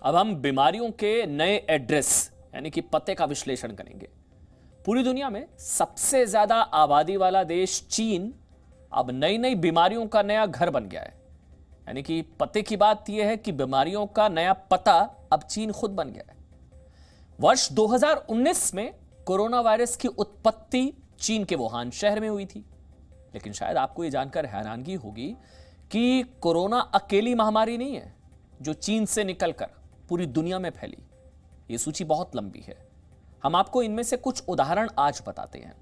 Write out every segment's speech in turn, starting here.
अब हम बीमारियों के नए एड्रेस यानी कि पते का विश्लेषण करेंगे। पूरी दुनिया में सबसे ज्यादा आबादी वाला देश चीन अब नई नई बीमारियों का नया घर बन गया है। यानी कि पते की बात यह है कि बीमारियों का नया पता अब चीन खुद बन गया है। वर्ष 2019 में कोरोना वायरस की उत्पत्ति चीन के वुहान शहर में हुई थी। लेकिन शायद आपको यह जानकर हैरानगी होगी कि कोरोना अकेली महामारी नहीं है जो चीन से निकलकर पूरी दुनिया में फैली। यह सूची बहुत लंबी है। हम आपको इनमें से कुछ उदाहरण आज बताते हैं।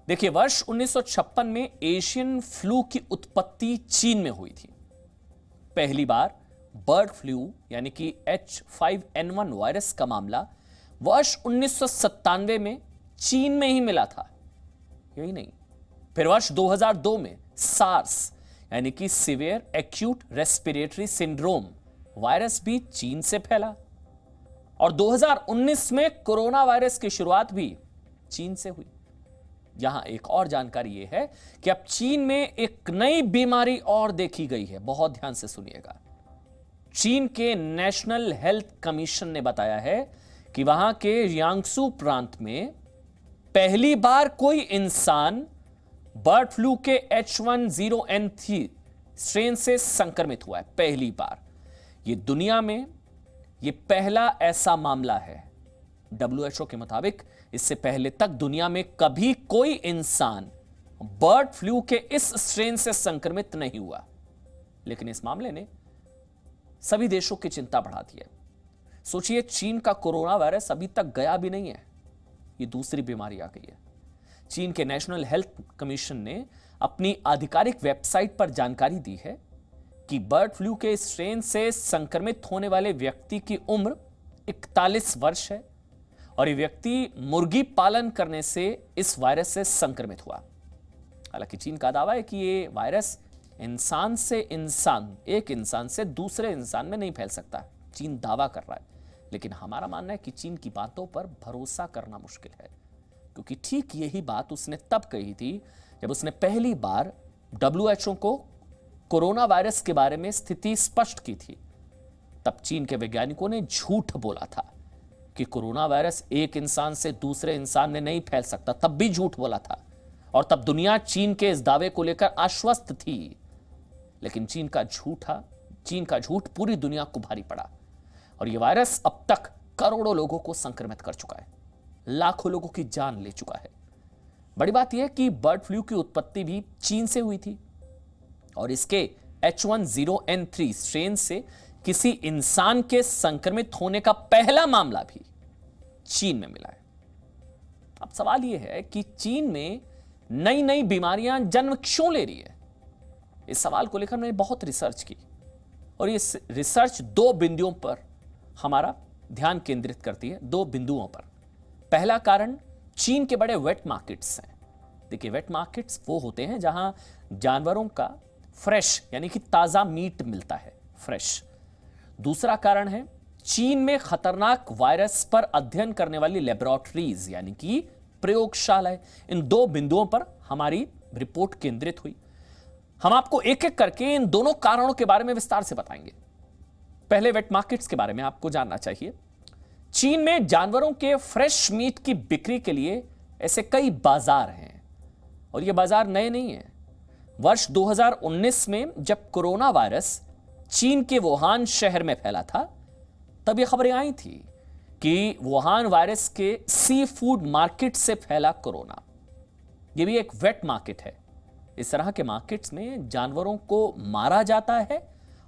देखिए, वर्ष 1956 में एशियन फ्लू की उत्पत्ति चीन में हुई थी। पहली बार बर्ड फ्लू यानी कि H5N1 वायरस का मामला वर्ष 1997 में चीन में ही मिला था। यही नहीं, फिर वर्ष 2002 में सार्स यानी कि severe acute respiratory syndrome virus भी चीन से फैला और 2019 में कोरोना वायरस की शुरुआत भी चीन से हुई। यहां एक और जानकारी यह है कि अब चीन में एक नई बीमारी और देखी गई है। बहुत ध्यान से सुनिएगा। चीन के नेशनल हेल्थ कमीशन ने बताया है कि वहां के यांगसू प्रांत में पहली बार कोई इंसान बर्ड फ्लू के H1N3 स्ट्रेन से संक्रमित हुआ है। पहली बार यह दुनिया में यह पहला ऐसा मामला है। WHO के मुताबिक इससे पहले तक दुनिया में कभी कोई इंसान बर्ड फ्लू के इस स्ट्रेन से संक्रमित नहीं हुआ। लेकिन इस मामले ने सभी देशों की चिंता बढ़ा दी है। सोचिए, चीन का कोरोना वायरस अभी तक गया भी नहीं है, ये दूसरी बीमारी आ गई है। चीन के नेशनल हेल्थ कमीशन ने अपनी आधिकारिक वेबसाइट पर जानकारी दी है कि बर्ड फ्लू के स्ट्रेन से संक्रमित होने वाले व्यक्ति की उम्र 41 वर्ष है और ये व्यक्ति मुर्गी पालन करने से इस वायरस से संक्रमित हुआ। हालांकि चीन का दावा है कि ये वायरस इंसान से इंसान, एक इंसान से दूसरे इंसान में नहीं फैल सकता। चीन दावा कर रहा है, लेकिन हमारा मानना है कि चीन की बातों पर भरोसा करना मुश्किल है, क्योंकि ठीक यही बात उसने तब कही थी जब उसने पहली बार WHO को कोरोना वायरस के बारे में स्थिति स्पष्ट की थी। तब चीन के वैज्ञानिकों ने झूठ बोला था कि कोरोना वायरस एक इंसान से दूसरे इंसान में नहीं फैल सकता। तब भी झूठ बोला था और तब दुनिया चीन के इस दावे को लेकर आश्वस्त थी। लेकिन चीन का झूठ पूरी दुनिया को भारी पड़ा और यह वायरस अब तक करोड़ों लोगों को संक्रमित कर चुका है, लाखों लोगों की जान ले चुका है। बड़ी बात यह है कि बर्ड फ्लू की उत्पत्ति भी चीन से हुई थी और इसके H1N3 स्ट्रेन से किसी इंसान के संक्रमित होने का पहला मामला भी चीन में मिला है। अब सवाल यह है कि चीन में नई नई बीमारियां जन्म क्यों ले रही है। इस सवाल को लेकर मैंने बहुत रिसर्च की और ये रिसर्च दो बिंदुओं पर हमारा ध्यान केंद्रित करती है। दो बिंदुओं पर। पहला कारण चीन के बड़े वेट मार्केट्स हैं। देखिए, वेट मार्केट्स वो होते हैं जहां जानवरों का फ्रेश यानी कि ताजा मीट मिलता है, फ्रेश। दूसरा कारण है चीन में खतरनाक वायरस पर अध्ययन करने वाली लेबोरेटरीज यानी कि प्रयोगशालाएं। इन दो बिंदुओं पर हमारी रिपोर्ट केंद्रित हुई। हम आपको एक एक करके इन दोनों कारणों के बारे में विस्तार से बताएंगे। पहले वेट मार्केट्स के बारे में आपको जानना चाहिए। चीन में जानवरों के फ्रेश मीट की बिक्री के लिए ऐसे कई बाजार हैं और ये बाजार नए नहीं हैं। वर्ष 2019 में जब कोरोना वायरस चीन के वुहान शहर में फैला था, तब ये खबरें आई थी कि वुहान वायरस के सी फूड मार्केट से फैला कोरोना। यह भी एक वेट मार्केट है। इस तरह के मार्केट्स में जानवरों को मारा जाता है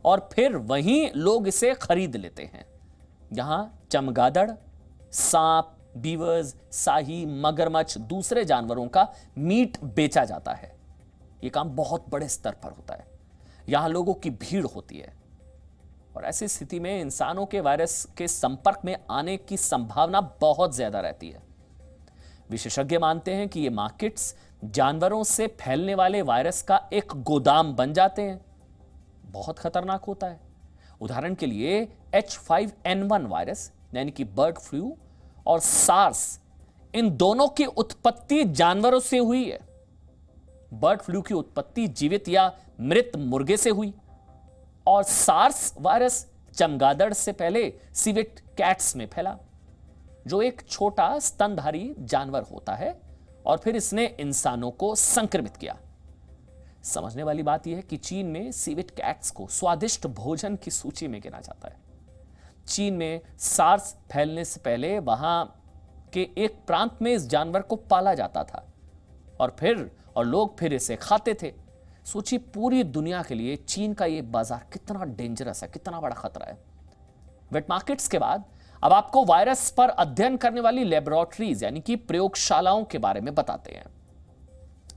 और फिर वहीं लोग इसे खरीद लेते हैं। यहां चमगादड़, सांप, बीवर्स, शाही, मगरमच्छ, दूसरे जानवरों का मीट बेचा जाता है। यह काम बहुत बड़े स्तर पर होता है। यहां लोगों की भीड़ होती है और ऐसी स्थिति में इंसानों के वायरस के संपर्क में आने की संभावना बहुत ज्यादा रहती है। विशेषज्ञ मानते हैं कि ये मार्केट्स जानवरों से फैलने वाले वायरस का एक गोदाम बन जाते हैं। बहुत खतरनाक होता है। उदाहरण के लिए H5N1 वायरस यानी कि बर्ड फ्लू और सार्स, इन दोनों की उत्पत्ति जानवरों से हुई है। बर्ड फ्लू की उत्पत्ति जीवित या मृत मुर्गे से हुई और सार्स वायरस चमगादड़ से पहले सिवेट कैट्स में फैला, जो एक छोटा स्तनधारी जानवर होता है, और फिर इसने इंसानों को संक्रमित किया। समझने वाली बात यह है कि चीन में सिवेट कैट्स को स्वादिष्ट भोजन की सूची में गिना जाता है। चीन में सार्स फैलने से पहले वहां के एक प्रांत में इस जानवर को पाला जाता था और लोग फिर इसे खाते थे। सोचिए, पूरी दुनिया के लिए चीन का यह बाजार कितना डेंजरस है, कितना बड़ा खतरा है। वेट मार्केट्स के बाद अब आपको वायरस पर अध्ययन करने वाली लेबोरेटरीज यानी कि प्रयोगशालाओं के बारे में बताते हैं।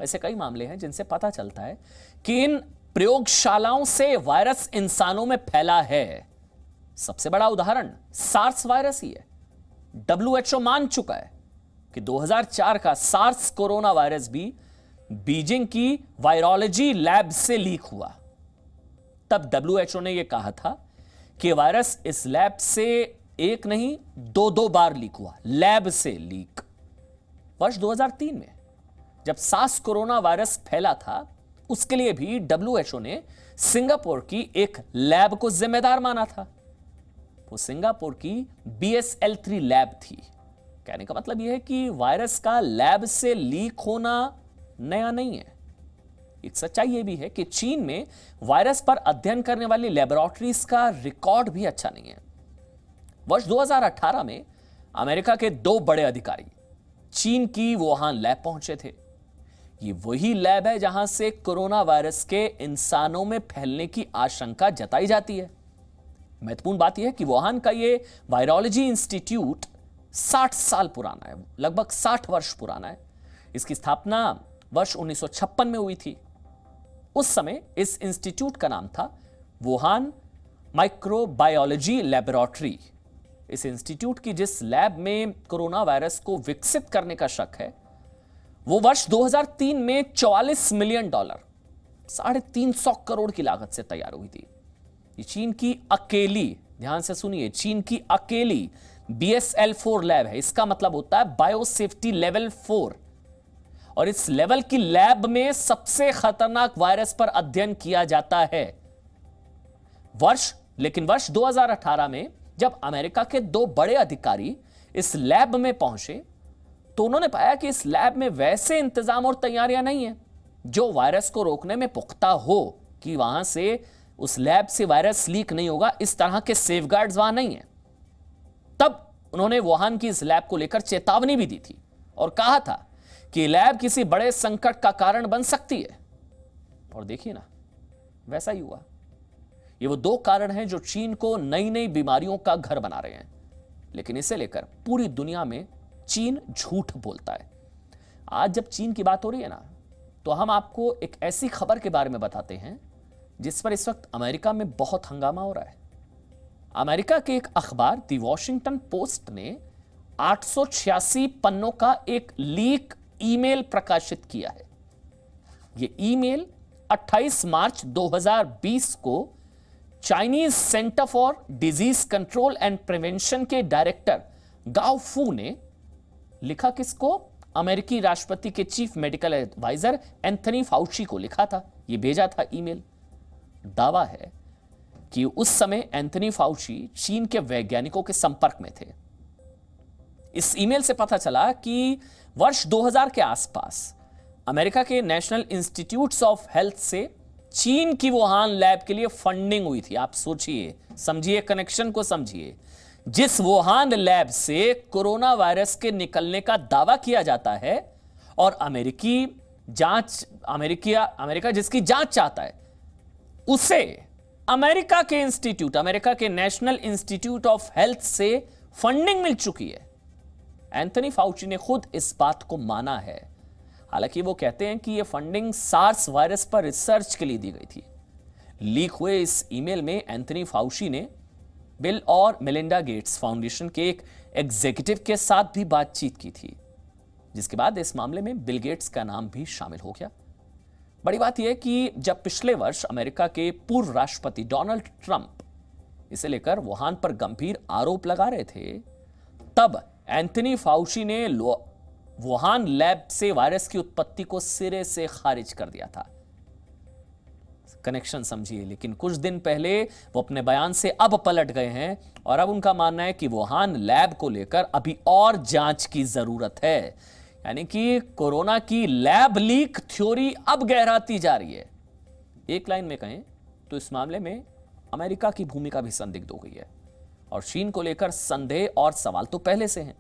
ऐसे कई मामले हैं जिनसे पता चलता है कि इन प्रयोगशालाओं से वायरस इंसानों में फैला है। सबसे बड़ा उदाहरण सार्स वायरस ही है। WHO मान चुका है कि 2004 का सार्स कोरोना वायरस भी बीजिंग की वायरोलॉजी लैब से लीक हुआ। तब WHO ने यह कहा था कि वायरस इस लैब से एक नहीं दो बार लीक हुआ, लैब से लीक। वर्ष 2003 में जब सार्स कोरोना वायरस फैला था, उसके लिए भी WHO ने सिंगापुर की एक लैब को जिम्मेदार माना था। वो सिंगापुर की BSL-3 लैब थी। कहने का मतलब यह है कि वायरस का लैब से लीक होना नया नहीं है। एक सच्चाई यह भी है कि चीन में वायरस पर अध्ययन करने वाली लेबोरेटरीज का रिकॉर्ड भी अच्छा नहीं है। वर्ष 2018 में अमेरिका के 2 बड़े अधिकारी चीन की वुहान लैब पहुंचे थे। ये वही लैब है जहां से कोरोना वायरस के इंसानों में फैलने की आशंका जताई जाती है। महत्वपूर्ण बात यह है कि वुहान का ये वायरोलॉजी इंस्टीट्यूट 60 साल पुराना है, लगभग 60 वर्ष पुराना है। इसकी स्थापना वर्ष 1956 में हुई थी। उस समय इस इंस्टीट्यूट का नाम था वुहान माइक्रोबायोलॉजी लेबोरेटरी। इस इंस्टीट्यूट की जिस लैब में कोरोना वायरस को विकसित करने का शक है, वो वर्ष 2003 में $44 मिलियन, 350 करोड़ की लागत से तैयार हुई थी। ये चीन की अकेली, ध्यान से सुनिए, चीन की अकेली BSL-4 लैब है। इसका मतलब होता है बायोसेफ्टी लेवल 4। और इस लेवल की लैब में सबसे खतरनाक वायरस पर अध्ययन किया जाता है। लेकिन वर्ष 2018 में जब अमेरिका के 2 बड़े अधिकारी इस लैब में पहुंचे, तो उन्होंने पाया कि इस लैब में वैसे इंतजाम और तैयारियां नहीं है जो वायरस को रोकने में पुख्ता हो, कि वहां से उस लैब से वायरस लीक नहीं होगा। इस तरह के सेफगार्ड्स वहां नहीं है। तब उन्होंने वुहान की इस लैब को लेकर चेतावनी भी दी थी और कहा था कि लैब किसी बड़े संकट का कारण बन सकती है। और देखिए ना, वैसा ही हुआ। ये वो 2 कारण हैं जो चीन को नई नई बीमारियों का घर बना रहे हैं। लेकिन इसे लेकर पूरी दुनिया में चीन झूठ बोलता है। आज जब चीन की बात हो रही है ना, तो हम आपको एक ऐसी खबर के बारे में बताते हैं जिस पर इस वक्त अमेरिका में बहुत हंगामा हो रहा है। अमेरिका के एक अखबार द वॉशिंगटन पोस्ट ने 886 पन्नों का एक लीक ईमेल प्रकाशित किया है। यह ईमेल 28 मार्च 2020 को Chinese centre for disease control and prevention के डायरेक्टर गाओ फू ने लिखा। किसको? अमेरिकी राष्ट्रपति के chief medical advisor Anthony Fauci को लिखा था। यह भेजा था ईमेल। दावा है कि उस समय एंथनी फाउची चीन के वैज्ञानिकों के संपर्क में थे। इस ईमेल से पता चला कि वर्ष 2000 के आसपास अमेरिका के नेशनल इंस्टीट्यूट्स ऑफ हेल्थ से चीन की वुहान लैब के लिए फंडिंग हुई थी। आप सोचिए, समझिए, कनेक्शन को समझिए। जिस वुहान लैब से कोरोना वायरस के निकलने का दावा किया जाता है और अमेरिका जिसकी जांच चाहता है, उसे अमेरिका के नेशनल इंस्टीट्यूट ऑफ हेल्थ से फंडिंग मिल चुकी है। एंथनी फाउची ने खुद इस बात को माना है। हालांकि वो कहते हैं कि यह फंडिंग सार्स वायरस पर रिसर्च के लिए दी गई थी। लीक हुए इस ईमेल में एंथनी फाउची ने बिल और मेलिंडा गेट्स फाउंडेशन के एक एग्जीक्यूटिव के साथ भी बातचीत की थी, जिसके बाद इस मामले में बिल गेट्स का नाम भी शामिल हो गया। बड़ी बात यह कि जब पिछले वर्ष अमेरिका के पूर्व राष्ट्रपति डोनाल्ड ट्रंप इसे लेकर वुहान पर गंभीर आरोप लगा रहे थे, तब एंथनी फाउची ने वुहान लैब से वायरस की उत्पत्ति को सिरे से खारिज कर दिया था। कनेक्शन समझिए। लेकिन कुछ दिन पहले वो अपने बयान से अब पलट गए हैं और अब उनका मानना है कि वुहान लैब को लेकर अभी और जांच की जरूरत है। यानी कि कोरोना की लैब लीक थ्योरी अब गहराती जा रही है। एक लाइन में कहें तो इस मामले में अमेरिका की भूमिका भी संदिग्ध हो गई है और चीन को लेकर संदेह और सवाल तो पहले से हैं।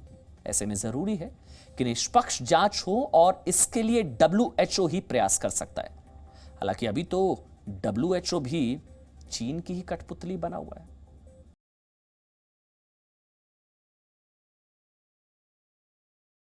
ऐसे में जरूरी है कि निष्पक्ष जांच हो और इसके लिए WHO ही प्रयास कर सकता है। हालांकि अभी तो WHO भी चीन की ही कठपुतली बना हुआ है।